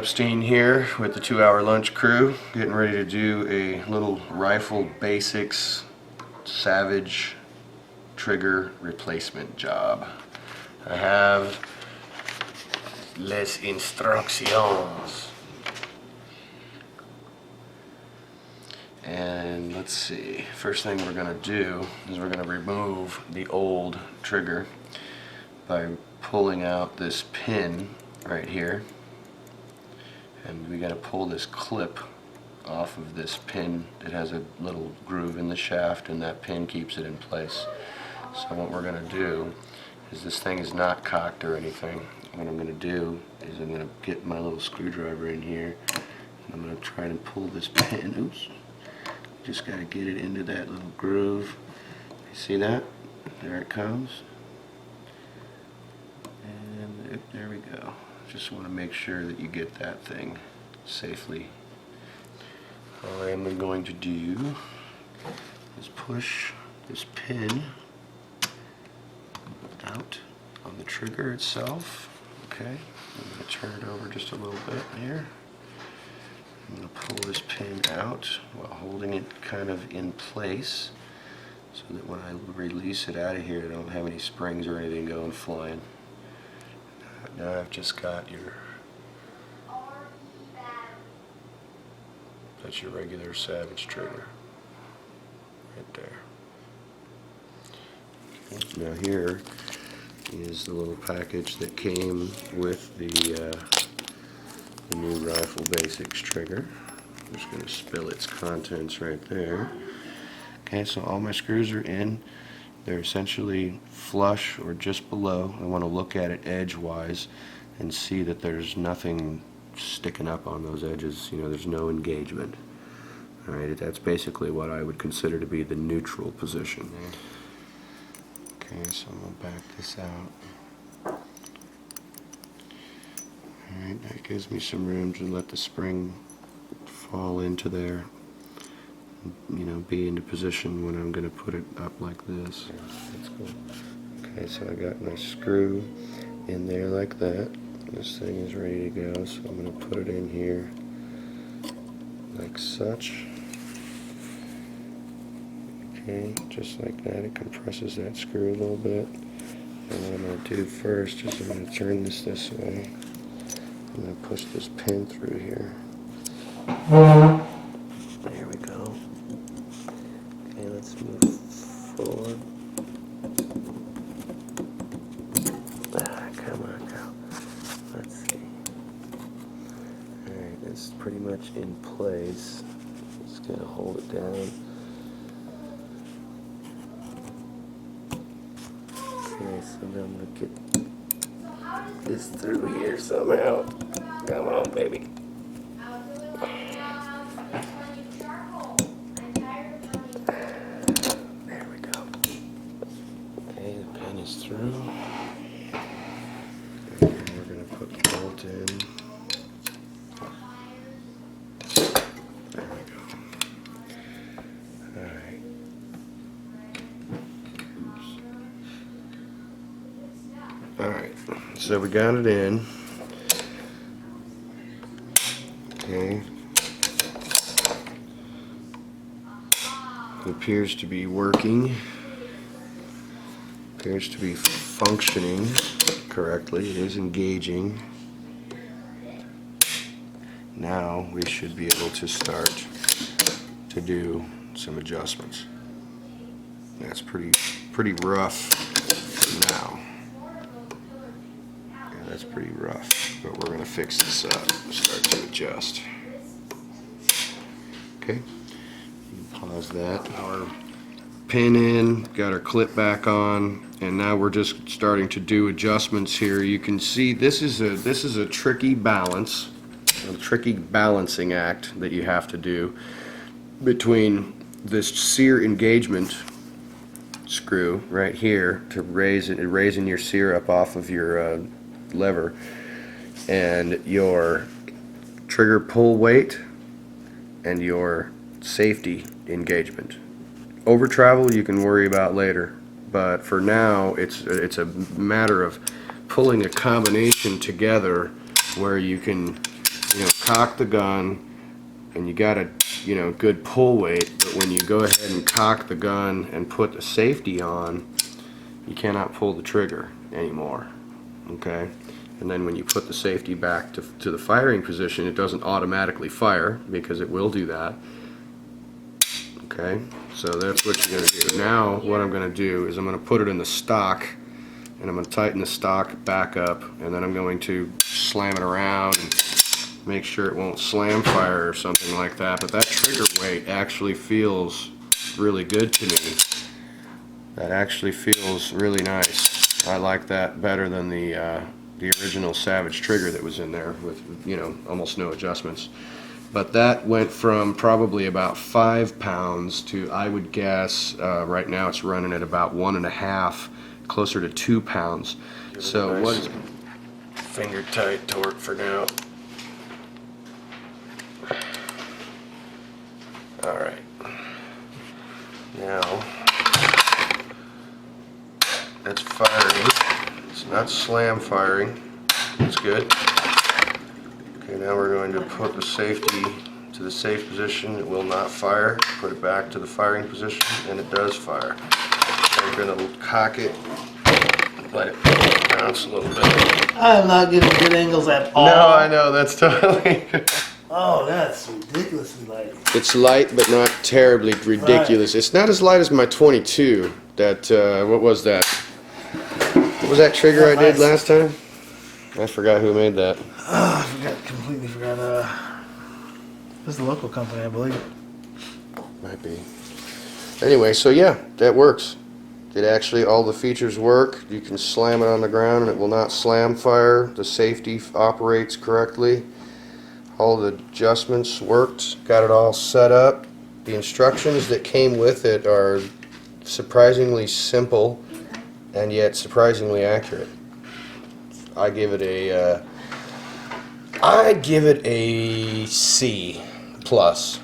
Epstein here with the 2-hour lunch crew, getting ready to do a little rifle Basix Savage trigger replacement job. I have les instructions. And let's see, first thing we're going to do is we're going to remove the old trigger by pulling out this pin right here. And we got to pull this clip off of this pin. It has a little groove in the shaft, and that pin keeps it in place. So what we're going to do is, this thing is not cocked or anything. What I'm going to do is I'm going to get my little screwdriver in here, and I'm going to try and pull this pin. Oops. Just got to get it into that little groove. You see that? There it comes. And there we go. Just want to make sure that you get that thing safely. All I am going to do is push this pin out on the trigger itself. Okay, I'm going to turn it over just a little bit here. I'm going to pull this pin out while holding it kind of in place, so that when I release it out of here, I don't have any springs or anything going flying. Now I've just got that's your regular Savage trigger right there. Okay. Now here is the little package that came with the new rifle Basix trigger. I'm just going to spill its contents right there. Okay, so all my screws are in. They're essentially flush or just below. I want to look at it edgewise and see that there's nothing sticking up on those edges. You know, there's no engagement. Alright, that's basically what I would consider to be the neutral position. Okay, so I'm going to back this out. Alright, that gives me some room to let the spring fall into there. You know, be in the position when I'm going to put it up like this. Yeah, that's cool. Okay, so I got my screw in there like that. This thing is ready to go, so I'm going to put it in here like such. Okay, just like that. It compresses that screw a little bit. And what I'm going to do first is I'm going to turn this way. I'm going to push this pin through here. There we go. Okay, let's move forward. Come on now. Let's see. Alright, it's pretty much in place. Just gonna hold it down. Okay, so now I'm gonna get this through here somehow. Come on, baby. There we go. Okay, the pin is through. Okay, we're going to put the bolt in. There we go. Alright. Alright, so we got it in. Okay. It appears to be working. Appears to be functioning correctly. It is engaging. Now we should be able to start to do some adjustments. That's pretty rough for now. Yeah, that's pretty rough, but we're going to fix this up and start to adjust. Okay, pause that. Our pin in, got our clip back on, and now we're just starting to do adjustments here. You can see this is a tricky balance, a tricky balancing act that you have to do between this sear engagement screw right here to raising your sear up off of your lever, and your trigger pull weight and your safety engagement. Over travel you can worry about later, but for now it's a matter of pulling a combination together where you can cock the gun, and you got a good pull weight, but when you go ahead and cock the gun and put the safety on, you cannot pull the trigger anymore. Okay, and then when you put the safety back to the firing position, it doesn't automatically fire, because it will do that. Okay, so that's what you're going to do. Now what I'm going to do is I'm going to put it in the stock, and I'm going to tighten the stock back up, and then I'm going to slam it around and make sure it won't slam fire or something like that. But that trigger weight actually feels really good to me. That actually feels really nice. I like that better than the original Savage trigger that was in there with almost no adjustments. But that went from probably about 5 pounds to, I would guess, right now it's running at about 1.5, closer to 2 pounds. So what is finger tight torque for now? All right. Now that's firing. It's not slam firing. That's good. Okay, now we're going to put the safety to the safe position. It will not fire. Put it back to the firing position, and it does fire. We're going to cock it, let it bounce a little bit. I'm not getting good angles at all. No, I know, that's totally... Oh, that's ridiculously light. It's light, but not terribly ridiculous. Right. It's not as light as my 22. That, what was that? What was that trigger I did last time? I forgot who made that. Oh, I completely forgot. This is a local company, I believe. Might be. Anyway, so yeah, that works. It actually, all the features work. You can slam it on the ground and it will not slam fire. The safety operates correctly. All the adjustments worked. Got it all set up. The instructions that came with it are surprisingly simple and yet surprisingly accurate. I'd give it a C plus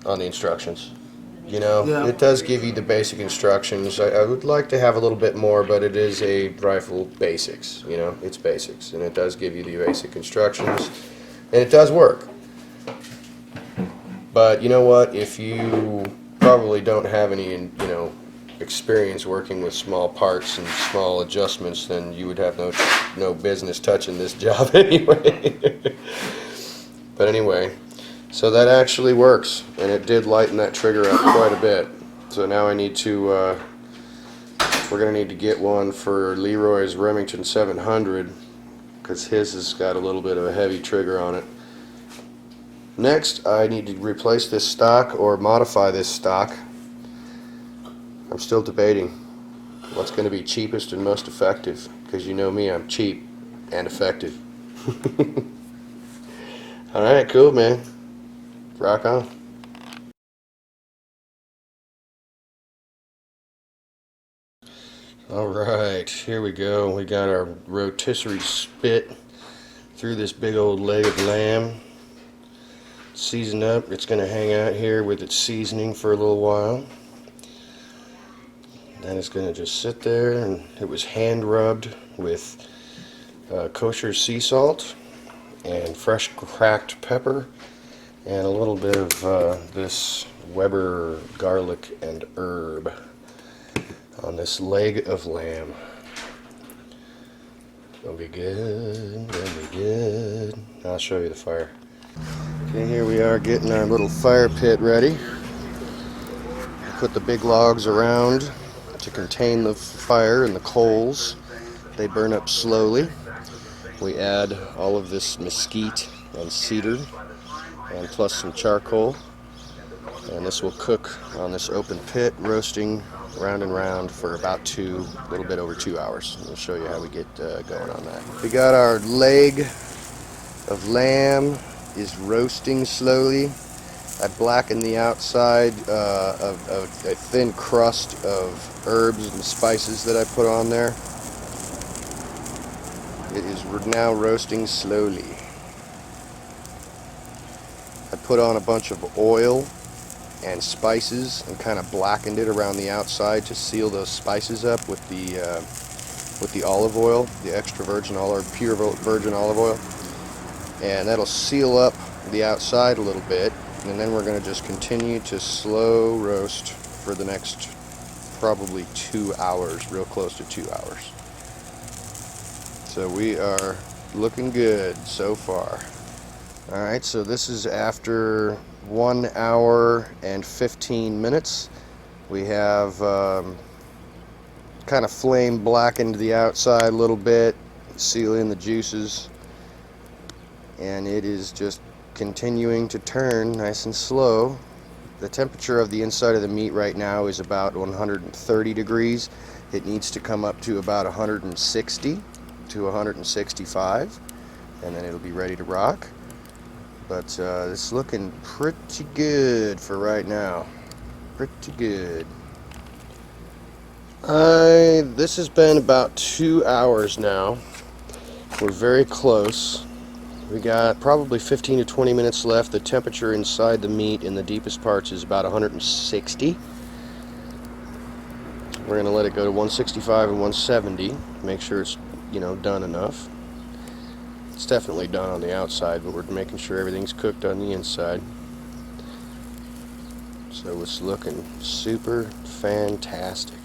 on the instructions. Yeah. It does give you the basic instructions. I would like to have a little bit more, but it is a rifle basics. It's basics, and it does give you the basic instructions, and it does work. But you know what? If you probably don't have any, experience working with small parts and small adjustments, then you would have no business touching this job anyway. But anyway, so that actually works, and it did lighten that trigger up quite a bit. So now I need to, we're going to need to get one for Leroy's Remington 700, because his has got a little bit of a heavy trigger on it. Next, I need to replace this stock or modify this stock. I'm still debating what's going to be cheapest and most effective, because you know me, I'm cheap and effective. Alright, cool, man. Rock on. Alright, here we go. We got our rotisserie spit through this big old leg of lamb. Seasoned up. It's going to hang out here with its seasoning for a little while. Then it's going to just sit there, and it was hand rubbed with kosher sea salt and fresh cracked pepper and a little bit of this Weber garlic and herb on this leg of lamb. Gonna be good, gonna be good. I'll show you the fire. Okay, here we are getting our little fire pit ready. Put the big logs around to contain the fire and the coals. They burn up slowly. We add all of this mesquite and cedar and plus some charcoal, and this will cook on this open pit, roasting round and round for about a little bit over 2 hours. We'll show you how we get going on that. We got our leg of lamb is roasting slowly. I blackened the outside of a thin crust of herbs and spices that I put on there. It is now roasting slowly. I put on a bunch of oil and spices and kind of blackened it around the outside to seal those spices up with the olive oil, the extra virgin olive, pure virgin olive oil. and that'll seal up the outside a little bit, and then we're going to just continue to slow roast for the next probably 2 hours, real close to 2 hours. So we are looking good so far. Alright, so this is after 1 hour and 15 minutes. We have kind of flame blackened the outside a little bit, seal in the juices, and it is just continuing to turn nice and slow. The temperature of the inside of the meat right now is about 130 degrees. It needs to come up to about 160 to 165, and then it'll be ready to rock. But it's looking pretty good for right now. Pretty good. This has been about 2 hours now. We're very close. We got probably 15 to 20 minutes left. The temperature inside the meat in the deepest parts is about 160. We're going to let it go to 165 and 170. Make sure it's, done enough. It's definitely done on the outside, but we're making sure everything's cooked on the inside. So it's looking super fantastic.